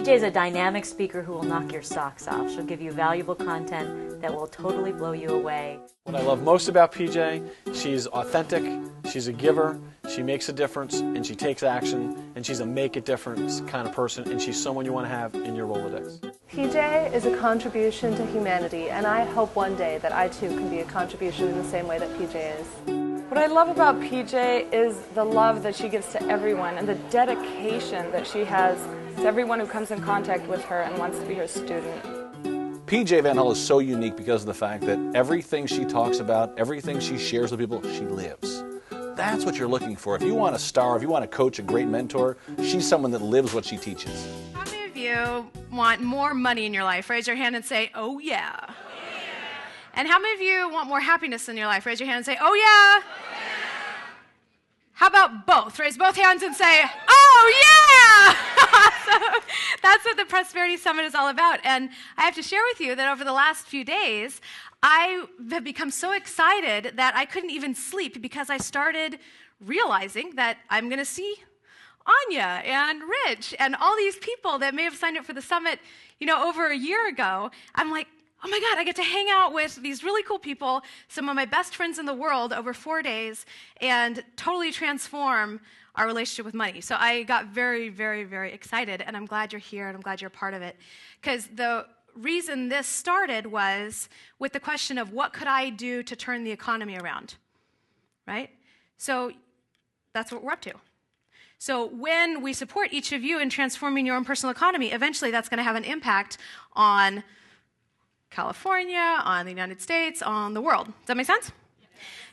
PJ is a dynamic speaker who will knock your socks off. She'll give you valuable content that will totally blow you away. What I love most about PJ, she's authentic, she's a giver, she makes a difference, and she takes action, and she's a make a difference kind of person, and she's someone you want to have in your Rolodex. PJ is a contribution to humanity, and I hope one day that I too can be a contribution in the same way that PJ is. What I love about PJ is the love that she gives to everyone and the dedication that she has to everyone who comes in contact with her and wants to be her student. PJ Van Hull is so unique because of the fact that everything she talks about, everything she shares with people, she lives. That's what you're looking for. If you want a star, if you want to coach a great mentor, she's someone that lives what she teaches. How many of you want more money in your life? Raise your hand and say, oh yeah. And how many of you want more happiness in your life? Raise your hand and say, oh yeah. How about both? Raise both hands and say, oh yeah! So that's what the Prosperity Summit is all about. And I have to share with you that over the last few days, I have become so excited that I couldn't even sleep because I started realizing that I'm going to see Anya and Rich and all these people that may have signed up for the summit, over a year ago. I'm like, oh my God, I get to hang out with these really cool people, some of my best friends in the world over 4 days, and totally transform our relationship with money. So I got very, very, very excited, and I'm glad you're here, and I'm glad you're a part of it. Because the reason this started was with the question of what could I do to turn the economy around, right? So that's what we're up to. So when we support each of you in transforming your own personal economy, eventually that's going to have an impact on California, on the United States, on the world. Does that make sense?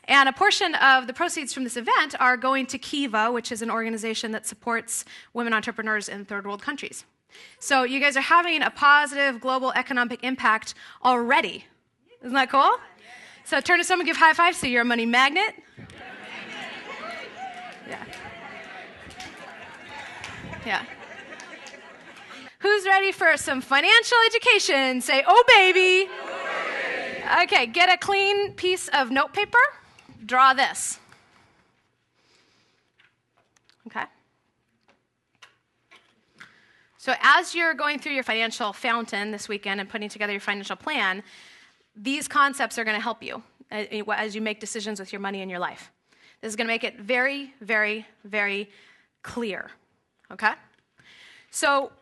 And a portion of the proceeds from this event are going to Kiva, which is an organization that supports women entrepreneurs in third world countries. So you guys are having a positive global economic impact already. Isn't that cool? So turn to someone, give high five, say you're a money magnet. Yeah. Yeah. Who's ready for some financial education? Say, oh, baby. Okay, get a clean piece of notepaper. Draw this. Okay. So as you're going through your financial fountain this weekend and putting together your financial plan, these concepts are going to help you as you make decisions with your money in your life. This is going to make it very, very, very clear. Okay? So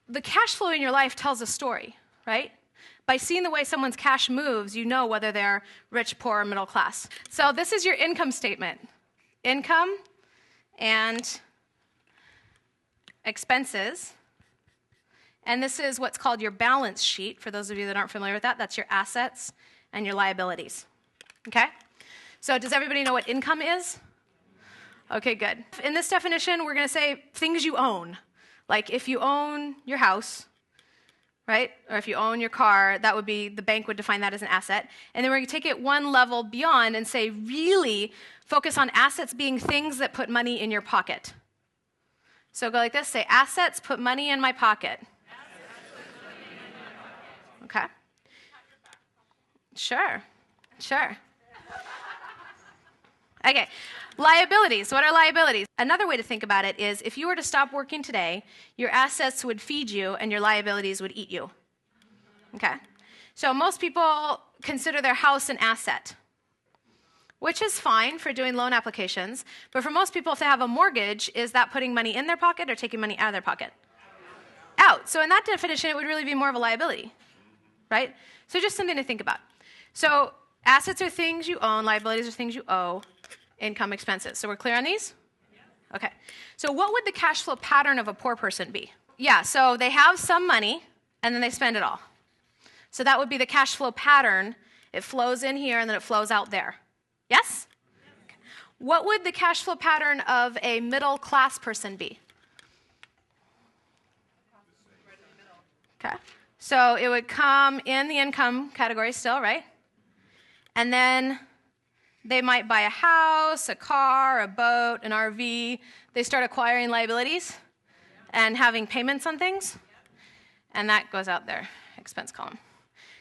the cash flow in your life tells a story, right? By seeing the way someone's cash moves, you know whether they're rich, poor, or middle class. So this is your income statement. Income and expenses. And this is what's called your balance sheet. For those of you that aren't familiar with that, that's your assets and your liabilities. Okay? So does everybody know what income is? Okay, good. In this definition, we're going to say things you own. Like if you own your house, right? Or if you own your car, that would be, the bank would define that as an asset. And then we're going to take it one level beyond and say really focus on assets being things that put money in your pocket. So go like this, say assets put money in my pocket. Okay. Sure. Okay. Liabilities. What are liabilities? Another way to think about it is if you were to stop working today, your assets would feed you and your liabilities would eat you. Okay? So most people consider their house an asset, which is fine for doing loan applications. But for most people, if they have a mortgage, is that putting money in their pocket or taking money out of their pocket? Out. So in that definition, it would really be more of a liability, right? So just something to think about. So assets are things you own, liabilities are things you owe. Income, expenses. So we're clear on these? Okay. So what would the cash flow pattern of a poor person be? Yeah, so they have some money, and then they spend it all. So that would be the cash flow pattern. It flows in here, and then it flows out there. Yes? Okay. What would the cash flow pattern of a middle class person be? Okay. So it would come in the income category still, right? And then they might buy a house, a car, a boat, an RV. They start acquiring liabilities and having payments on things. And that goes out their expense column.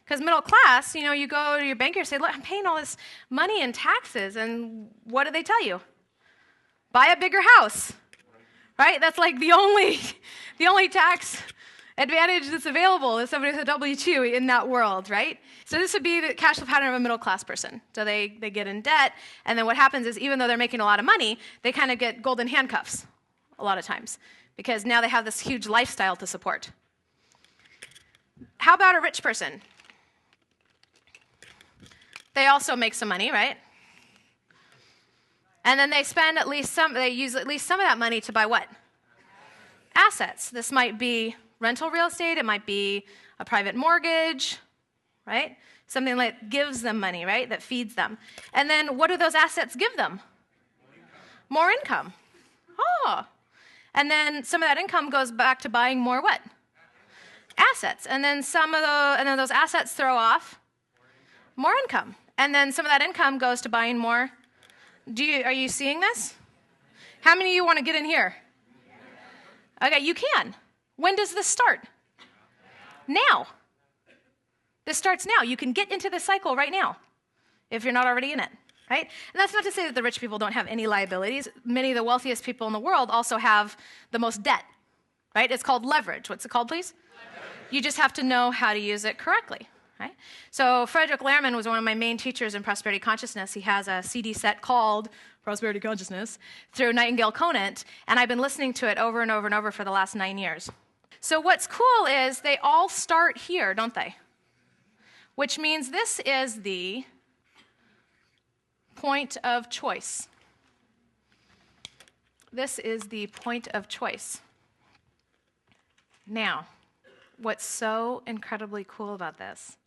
Because middle class, you go to your banker and say, look, I'm paying all this money in taxes. And what do they tell you? Buy a bigger house, right? That's like the only tax advantage that's available is somebody with a W-2 in that world, right? So this would be the cash flow pattern of a middle-class person. So they get in debt, and then what happens is even though they're making a lot of money, they kind of get golden handcuffs a lot of times because now they have this huge lifestyle to support. How about a rich person? They also make some money, right? And then they spend they use at least some of that money to buy what? Assets. This might be rental real estate, it might be a private mortgage, right? Something that gives them money, right? That feeds them. And then what do those assets give them? More income. Oh. And then some of that income goes back to buying more what? Assets. And then those assets throw off more income. And then some of that income goes to buying more. Are you seeing this? How many of you want to get in here? Okay, you can. When does this start? Now. This starts now. You can get into this cycle right now if you're not already in it, right? And that's not to say that the rich people don't have any liabilities. Many of the wealthiest people in the world also have the most debt, right? It's called leverage. What's it called, please? Leverage. You just have to know how to use it correctly, right? So Frederick Lehrman was one of my main teachers in prosperity consciousness. He has a CD set called Prosperity Consciousness through Nightingale Conant, and I've been listening to it over and over and over for the last 9 years. So what's cool is they all start here, don't they? Which means this is the point of choice. This is the point of choice. Now, what's so incredibly cool about this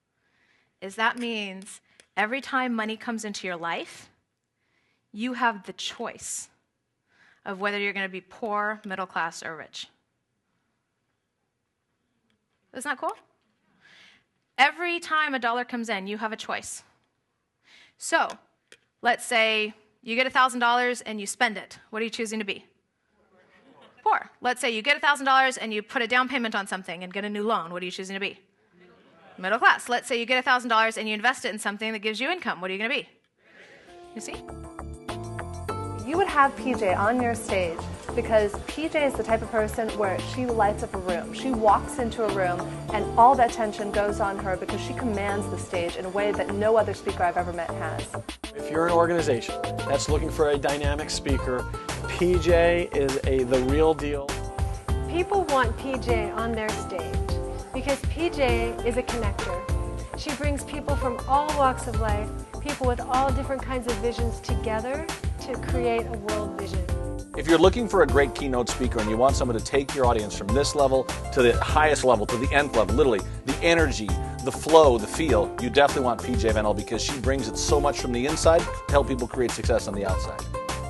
is that means every time money comes into your life, you have the choice of whether you're going to be poor, middle class, or rich. Isn't that cool? Every time a dollar comes in, you have a choice. So, let's say you get $1,000 and you spend it. What are you choosing to be? Poor. Let's say you get $1,000 and you put a down payment on something and get a new loan. What are you choosing to be? Middle class. Let's say you get $1,000 and you invest it in something that gives you income. What are you going to be? You see? You would have PJ on your stage because PJ is the type of person where she lights up a room. She walks into a room and all that tension goes on her because she commands the stage in a way that no other speaker I've ever met has. If you're an organization that's looking for a dynamic speaker, PJ is the real deal. People want PJ on their stage because PJ is a connector. She brings people from all walks of life, people with all different kinds of visions together to create a world vision. If you're looking for a great keynote speaker and you want someone to take your audience from this level to the highest level, to the nth level, literally, the energy, the flow, the feel, you definitely want PJ Van Hull because she brings it so much from the inside to help people create success on the outside.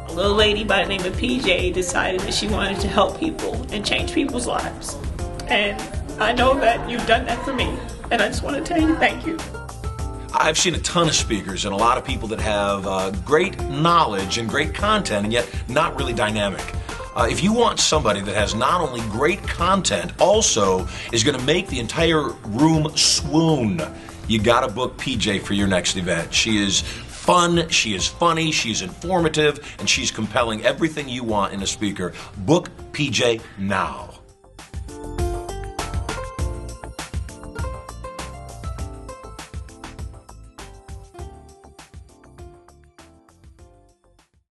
A little lady by the name of PJ decided that she wanted to help people and change people's lives. And I know that you've done that for me. And I just want to tell you thank you. I've seen a ton of speakers and a lot of people that have great knowledge and great content and yet not really dynamic. If you want somebody that has not only great content, also is going to make the entire room swoon, you got to book PJ for your next event. She is fun, she is funny, she's informative, and she's compelling everything you want in a speaker. Book PJ now.